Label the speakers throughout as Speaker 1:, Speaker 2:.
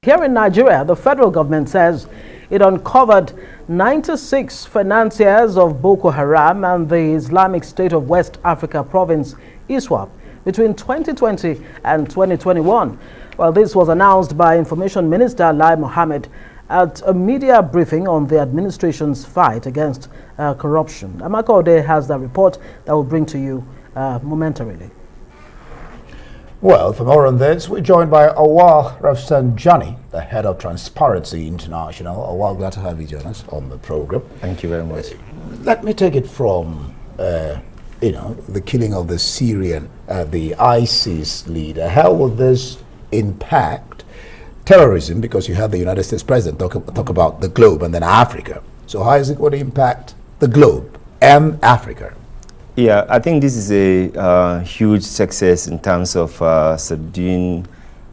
Speaker 1: Here in Nigeria, the federal government says it uncovered 96 financiers of Boko Haram and the Islamic State of West Africa province, ISWAP, between 2020 and 2021. Well, this was announced by Information Minister Lai Mohammed at a media briefing on the administration's fight against corruption. Amaka Ode has the report that will bring to you momentarily.
Speaker 2: Well, for more on this, we're joined by Auwal Rafsanjani, the head of Transparency International. Auwal, glad to have you join us on the program.
Speaker 3: Thank you very much.
Speaker 2: Let me take it from, the killing of the Syrian, the ISIS leader. How will this impact terrorism? Because you have the United States president talk about the globe and then Africa. So how is it going to impact the globe and Africa?
Speaker 3: Yeah, I think this is a huge success in terms of subduing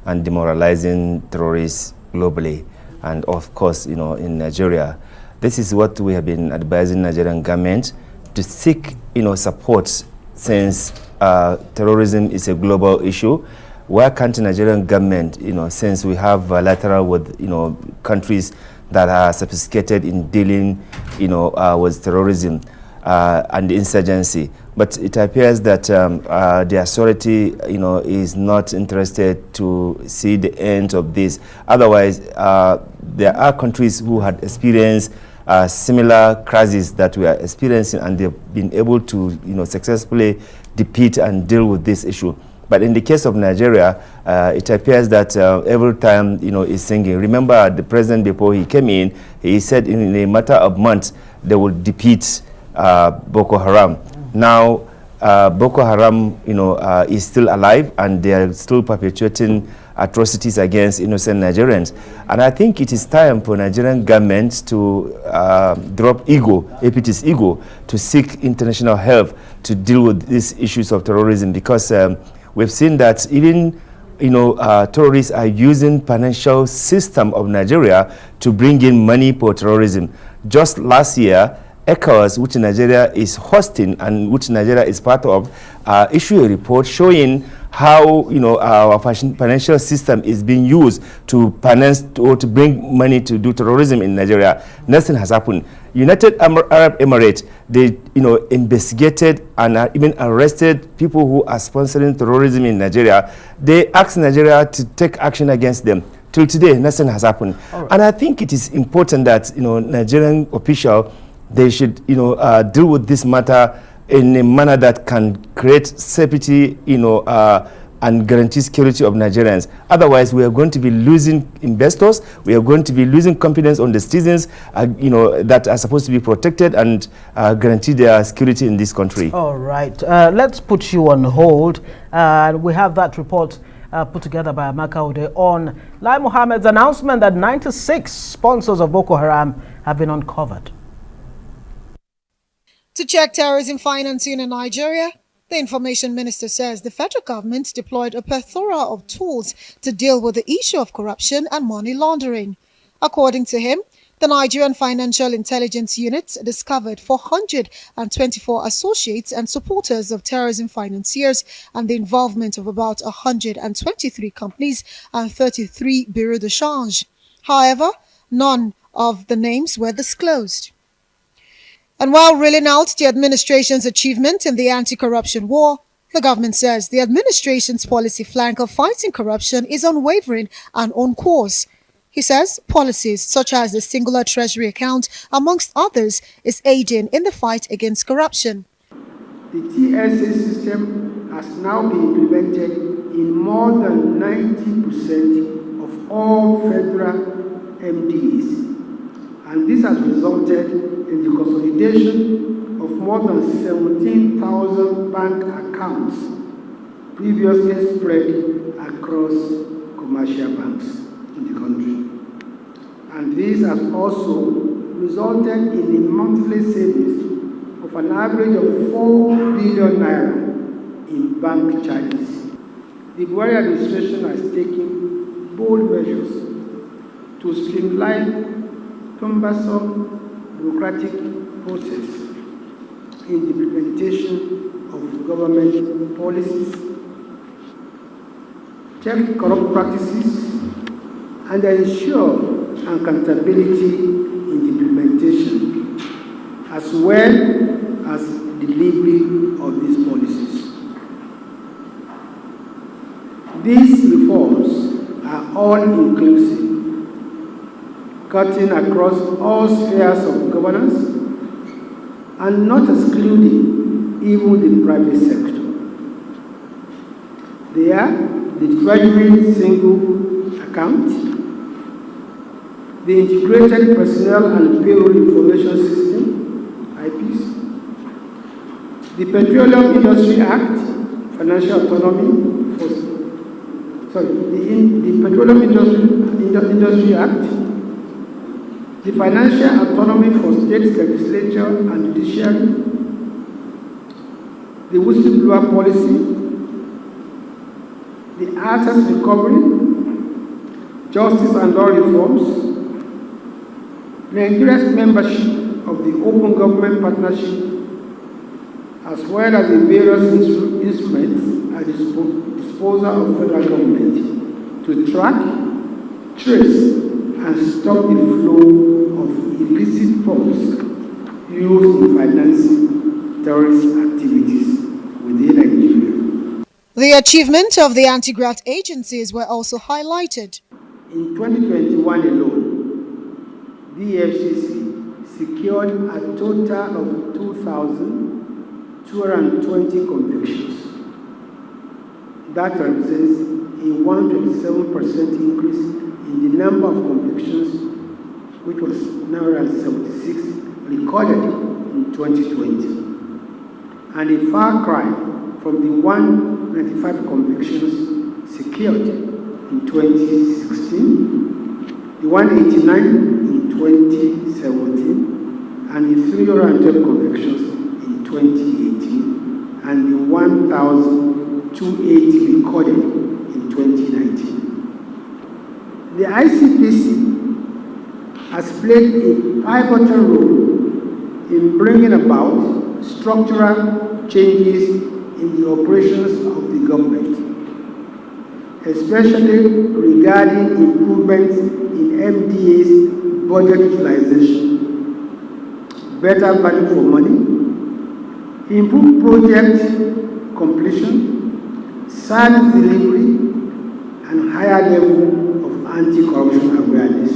Speaker 3: and demoralizing terrorists globally, and of course, in Nigeria. This is what we have been advising Nigerian government to seek, support, since terrorism is a global issue. Why can't the Nigerian government, since we have bilateral with, countries that are sophisticated in dealing, with terrorism, and insurgency, but it appears that the authority, is not interested to see the end of this. Otherwise, there are countries who had experienced similar crises that we are experiencing, and they've been able to, successfully defeat and deal with this issue. But in the case of Nigeria, it appears that every time, is singing. Remember, the president, before he came in, he said in a matter of months they will defeat Boko Haram. Now, Boko Haram, is still alive, and they are still perpetuating atrocities against innocent Nigerians. And I think it is time for Nigerian government to drop its ego, to seek international help to deal with these issues of terrorism, because we've seen that even terrorists are using financial system of Nigeria to bring in money for terrorism. Just last year, ECOWAS, which Nigeria is hosting and which Nigeria is part of, issued a report showing how our financial system is being used to finance or to bring money to do terrorism in Nigeria. Nothing has happened. United Arab Emirates, they investigated and even arrested people who are sponsoring terrorism in Nigeria. They asked Nigeria to take action against them. Till today, nothing has happened. Right. And I think it is important that Nigerian officials, they should, deal with this matter in a manner that can create safety, and guarantee security of Nigerians. Otherwise, we are going to be losing investors. We are going to be losing confidence on the citizens, that are supposed to be protected and guarantee their security in this country.
Speaker 1: All right. Let's put you on hold. We have that report put together by Amaka Ode on Lai Mohammed's announcement that 96 sponsors of Boko Haram have been uncovered.
Speaker 4: To check terrorism financing in Nigeria, the Information Minister says the federal government deployed a plethora of tools to deal with the issue of corruption and money laundering. According to him, the Nigerian Financial Intelligence Unit discovered 424 associates and supporters of terrorism financiers and the involvement of about 123 companies and 33 bureaux de change. However, none of the names were disclosed. And while reeling out the administration's achievement in the anti-corruption war, the government says the administration's policy flank of fighting corruption is unwavering and on course. He says policies such as the singular treasury account, amongst others, is aiding in the fight against corruption.
Speaker 5: The TSA system has now been implemented in more than 90% of all federal MDs. And this has resulted in the consolidation of more than 17,000 bank accounts previously spread across commercial banks in the country. And this has also resulted in a monthly savings of an average of 4 billion naira in bank charges. The Buhari administration has taken bold measures to streamline cumbersome bureaucratic process in the implementation of government policies, check corrupt practices, and ensure accountability in the implementation, as well as delivery of these policies. These reforms are all-inclusive, cutting across all spheres of governance and not excluding even the private sector. They are the Treasury Single Account, the Integrated Personnel and Payroll Information System, IPS, the Petroleum Industry Act, Financial Autonomy for, the Petroleum Industry Act, the Financial Autonomy for States, Legislature and Judiciary, the Whistleblower Policy, the Assets Recovery, Justice and Law Reforms, Nigeria's membership of the Open Government Partnership, as well as the various instruments at the disposal of federal government to track, trace, and stop the flow of illicit funds used in financing terrorist activities within Nigeria.
Speaker 4: The achievement of the anti-graft agencies were also highlighted.
Speaker 5: In 2021 alone, the EFCC secured a total of 2,220 convictions. That represents a 127% increase in the number of convictions, which was now around 76, recorded in 2020, and a far cry from the 195 convictions secured in 2016, the 189 in 2017, and the 312 convictions in 2018, and the 1,280 recorded in 2019. The ICPC has played a pivotal role in bringing about structural changes in the operations of the government, especially regarding improvements in MDA's budget utilization, better value for money, improved project completion, service delivery, and higher level of anti-corruption awareness.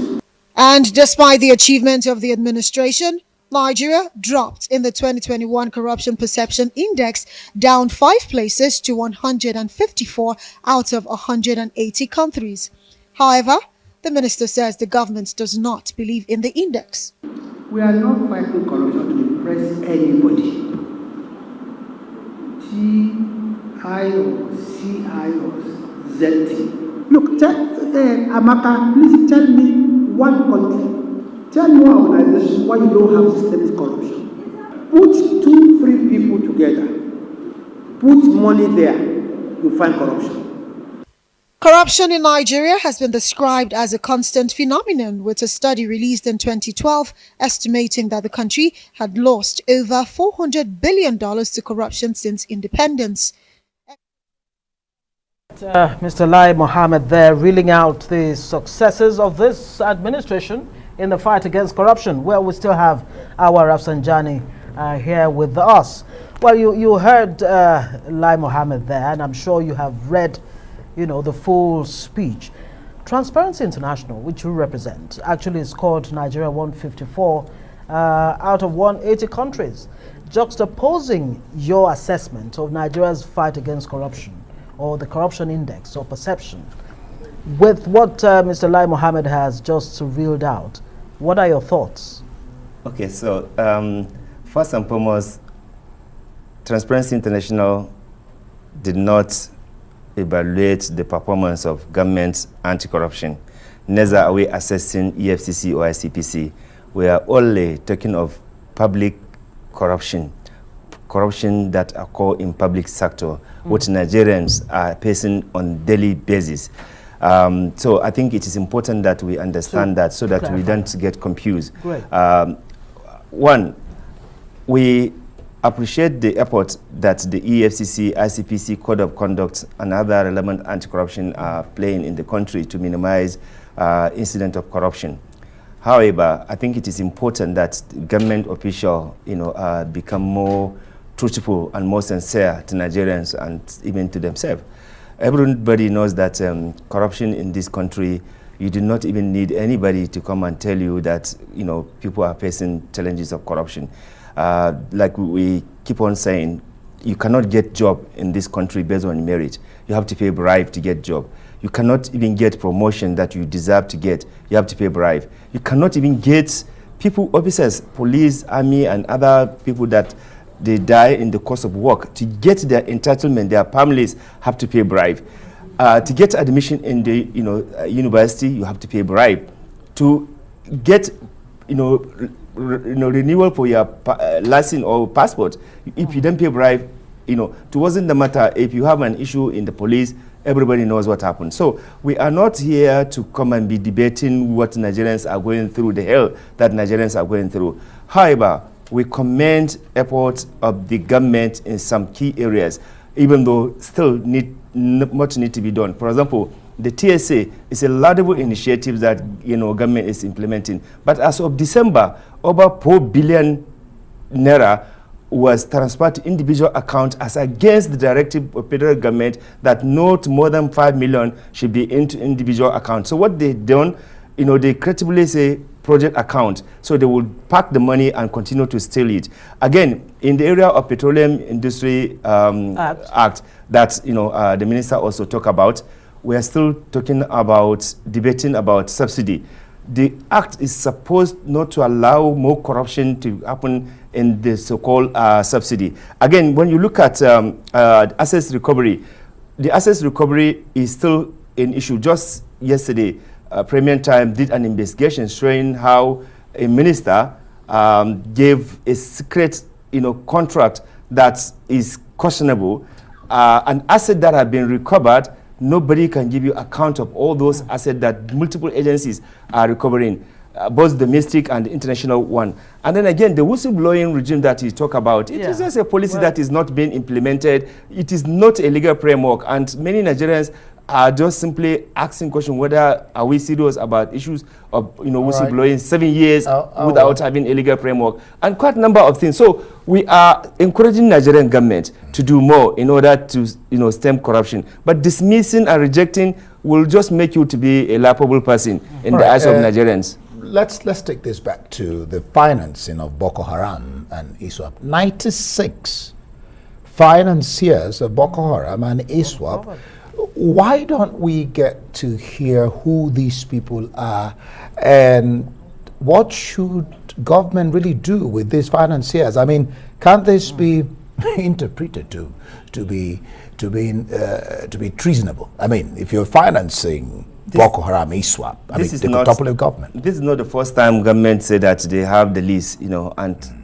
Speaker 4: And despite the achievement of the administration, Nigeria dropped in the 2021 Corruption Perception Index, down 5 places to 154 out of 180 countries. However, the minister says the government does not believe in the index.
Speaker 5: We are not fighting corruption to impress anybody. T-I or C-I or Z-T. Look, Amaka, please tell me one country, tell me one organization where you don't have systemic corruption. Put 2-3 people together, put money there, you find corruption.
Speaker 4: Corruption in Nigeria has been described as a constant phenomenon, with a study released in 2012 estimating that the country had lost over $400 billion to corruption since independence.
Speaker 1: Mr. Lai Mohammed there reeling out the successes of this administration in the fight against corruption. Well, we still have Auwal Rafsanjani here with us. Well, you heard Lai Mohammed there, and I'm sure you have read, the full speech. Transparency International, which you represent, actually scored Nigeria 154 out of 180 countries, juxtaposing your assessment of Nigeria's fight against corruption, or the corruption index or perception, with what Mr. Lai Mohammed has just reeled out. What are your thoughts?
Speaker 3: Okay, so first and foremost, Transparency International did not evaluate the performance of government anti-corruption. Neither are we assessing EFCC or ICPC. We are only talking of public corruption that occur in public sector, which Nigerians are facing on daily basis. So I think it is important that we understand that so that we don't get confused. One, we appreciate the effort that the EFCC, ICPC, Code of Conduct, and other relevant anti-corruption are playing in the country to minimize incident of corruption. However, I think it is important that government officials, become more truthful and more sincere to Nigerians and even to themselves. Everybody knows that corruption in this country, you do not even need anybody to come and tell you that people are facing challenges of corruption. Like we keep on saying, you cannot get job in this country based on merit. You have to pay bribe to get job. You cannot even get promotion that you deserve to get. You have to pay bribe. You cannot even get people, officers, police, army, and other people that they die in the course of work. To get their entitlement, their families have to pay bribe. To get admission in the university, you have to pay bribe. To get renewal for your license or passport, if you don't pay bribe, it wasn't the matter. If you have an issue in the police, everybody knows what happened. So we are not here to come and be debating what Nigerians are going through, the hell that Nigerians are going through. However, we commend efforts of the government in some key areas, even though still much need to be done. For example, the TSA is a laudable initiative that government is implementing. But as of December, over 4 billion naira was transferred to individual accounts as against the directive of federal government that not more than 5 million should be into individual accounts. So what they've done, they creatively say project account. So they will pack the money and continue to steal it. Again, in the area of Petroleum Industry Act that the minister also talked about, we are still debating about subsidy. The act is supposed not to allow more corruption to happen in the so-called subsidy. Again, when you look at assets recovery, the assets recovery is still an issue. Just yesterday, Premium Time did an investigation showing how a minister gave a secret contract that is questionable. An asset that had been recovered, nobody can give you account of all those assets that multiple agencies are recovering, both domestic and international one. And then again, the whistleblowing regime that you talk about, it is just a policy that is not being implemented. It is not a legal framework, and many Nigerians are just simply asking questions whether are we serious about issues of whistleblowing 7 years without having a legal framework, and quite a number of things. So we are encouraging Nigerian government to do more in order to stem corruption. But dismissing and rejecting will just make you to be a laughable person in the eyes of Nigerians.
Speaker 2: Let's take this back to the financing of Boko Haram and ISWAP. 96 financiers of Boko Haram and ISWAP. Why don't we get to hear who these people are, and what should government really do with these financiers? I mean, can't this be interpreted to be treasonable? I mean, if you're financing Boko Haram, ISWAP, they could topple the government.
Speaker 3: This is not the first time government said that they have the list, and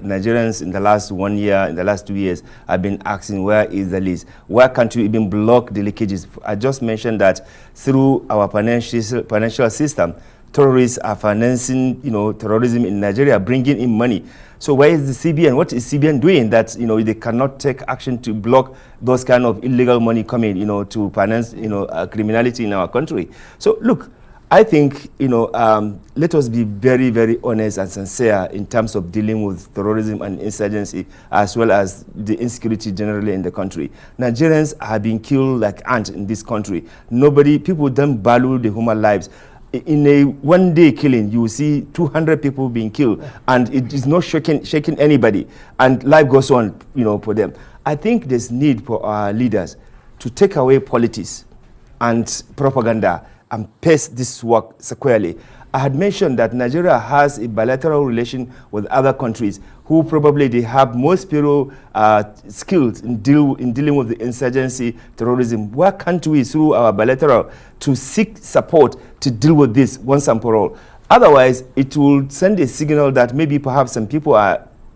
Speaker 3: Nigerians in the last 1 year, in the last 2 years, have been asking, where is the list? Why can't you even block the leakages? I just mentioned that through our financial system, terrorists are financing, terrorism in Nigeria, bringing in money. So where is the CBN? What is CBN doing that, they cannot take action to block those kind of illegal money coming, to finance, criminality in our country? So look, I think, let us be very, very honest and sincere in terms of dealing with terrorism and insurgency, as well as the insecurity generally in the country. Nigerians are being killed like ants in this country. People don't value the human lives. In a one-day killing, you will see 200 people being killed, and it is not shaking anybody, and life goes on, for them. I think there's need for our leaders to take away politics and propaganda and pace this work squarely. I had mentioned that Nigeria has a bilateral relation with other countries who probably they have more spiritual skills in dealing with the insurgency, terrorism. Why can't we, through our bilateral, to seek support to deal with this once and for all? Otherwise, it will send a signal that maybe perhaps some people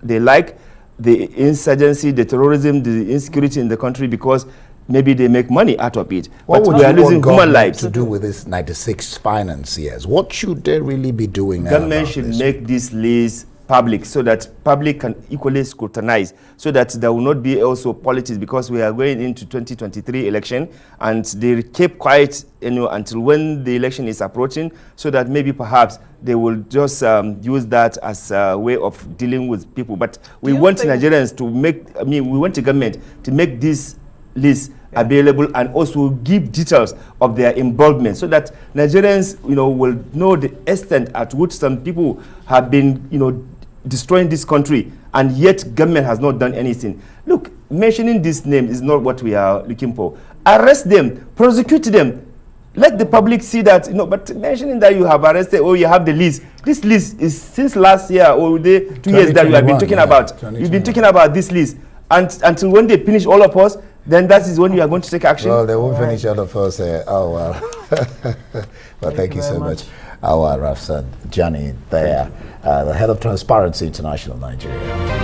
Speaker 3: they like the insurgency, the terrorism, the insecurity in the country because maybe they make money out of it.
Speaker 2: What
Speaker 3: but
Speaker 2: would
Speaker 3: we are losing human lives.
Speaker 2: To do with this 96 financiers? What should they really be doing?
Speaker 3: Government should make this list public, so that public can equally scrutinize, so that there will not be also politics, because we are going into 2023 election, and they keep quiet, until when the election is approaching, so that maybe perhaps they will just use that as a way of dealing with people. But we want Nigerians to make, we want the government to make this list available, and also give details of their involvement, so that Nigerians, will know the extent at which some people have been, destroying this country, and yet government has not done anything. Look, mentioning this name is not what we are looking for. Arrest them, prosecute them. Let the public see that, but mentioning that you have arrested or you have the list, this list is since last year or the 2 years that you have been talking about. You've been talking about this list, and until when they finish all of us, then that is when you are going to take action.
Speaker 2: Well, they won't finish all of us. Oh, well. Well, thank you so much. Auwal Rafsanjani there, the head of Transparency International Nigeria.